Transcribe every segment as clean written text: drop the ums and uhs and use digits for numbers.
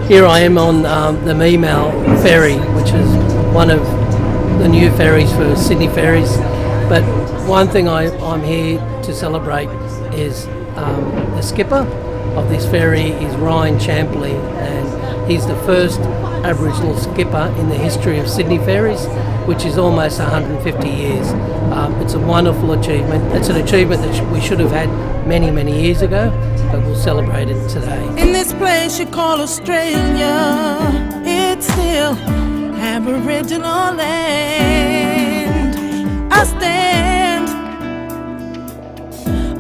Here I am on the Me-Mel ferry, which is one of the new ferries for Sydney Ferries. But one thing I'm here to celebrate is the skipper of this ferry is Ryan Champley, and he's the first Aboriginal skipper in the history of Sydney Ferries, which is almost 150 years. It's a wonderful achievement. It's an achievement that we should have had many, many years ago, but we'll celebrate it today. In this place you call Australia, it's still Aboriginal land. I stand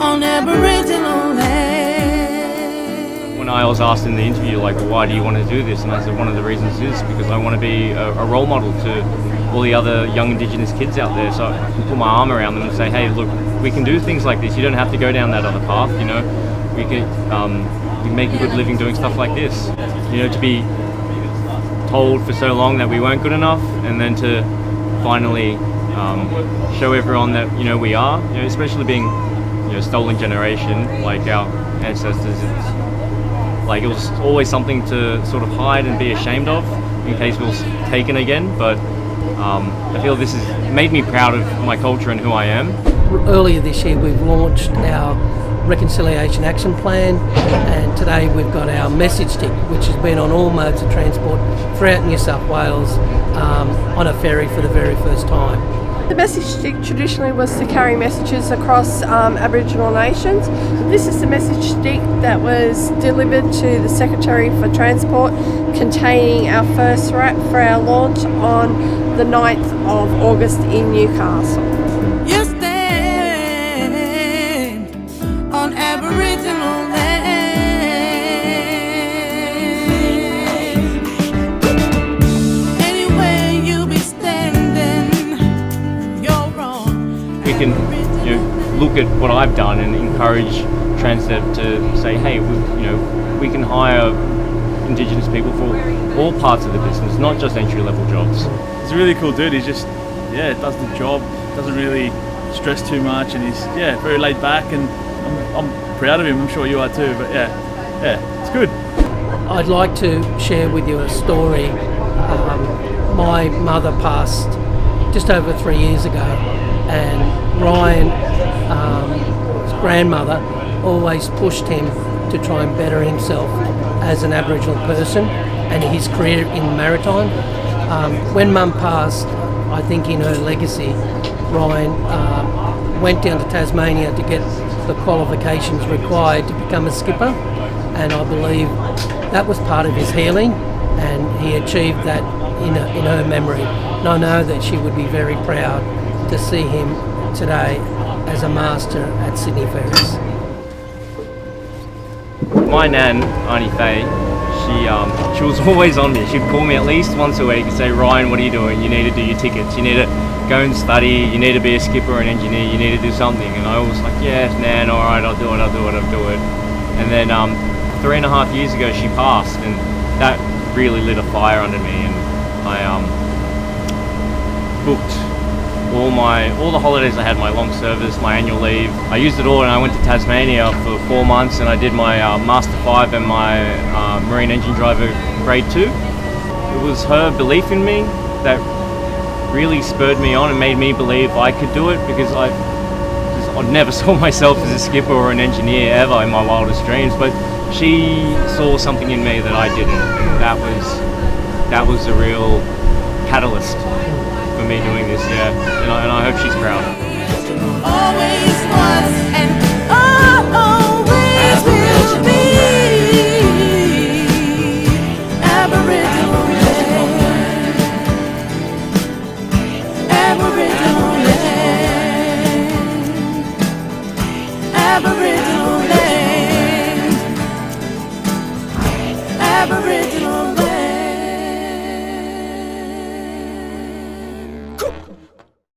on Aboriginal land. When I was asked in the interview, like, why do you want to do this? And I said, one of the reasons is because I want to be a role model to all the other young Indigenous kids out there. So I can put my arm around them and say, hey, look, we can do things like this. You don't have to go down that other path, you know. We can make a good living doing stuff like this. You know, to be told for so long that we weren't good enough, and then to finally show everyone that, you know, we are, you know, especially being, you know, stolen generation like our ancestors. It's like, it was always something to sort of hide and be ashamed of in case we was taken again, but I feel this has made me proud of my culture and who I am. Earlier this year we've launched our Reconciliation Action Plan, and today we've got our message stick, which has been on all modes of transport throughout New South Wales on a ferry for the very first time. The message stick traditionally was to carry messages across Aboriginal nations. This is the message stick that was delivered to the Secretary for Transport, containing our first wrap for our launch on the 9th of August in Newcastle. You stand on Aboriginal land. Anywhere you be standing, you're wrong. We can, you know, look at what I've done and encourage Transdev to say, hey, we can hire Indigenous people for all parts of the business, not just entry-level jobs. He's a really cool dude. He's just, does the job, doesn't really stress too much, and he's, very laid back, and I'm proud of him. I'm sure you are too, but it's good. I'd like to share with you a story. My mother passed just over 3 years ago, and Ryan's grandmother always pushed him to try and better himself as an Aboriginal person and his career in maritime. When Mum passed, I think in her legacy, Ryan went down to Tasmania to get the qualifications required to become a skipper, and I believe that was part of his healing, and he achieved that in her memory. And I know that she would be very proud to see him today as a master at Sydney Ferries. My nan, Aunty Fay, she was always on me. She'd call me at least once a week and say, Ryan, what are you doing? You need to do your tickets. You need to go and study. You need to be a skipper or an engineer. You need to do something. And I was like, yeah, Nan, all right, I'll do it. And then 3.5 years ago, she passed, and that really lit a fire under me. And I booked all the holidays I had, my long service, my annual leave. I used it all, and I went to Tasmania for 4 months, and I did my Master 5 and my Marine Engine Driver Grade 2. It was her belief in me that really spurred me on and made me believe I could do it, because I never saw myself as a skipper or an engineer ever in my wildest dreams, but she saw something in me that I didn't, and that was a real catalyst for me doing this, and I hope she's proud.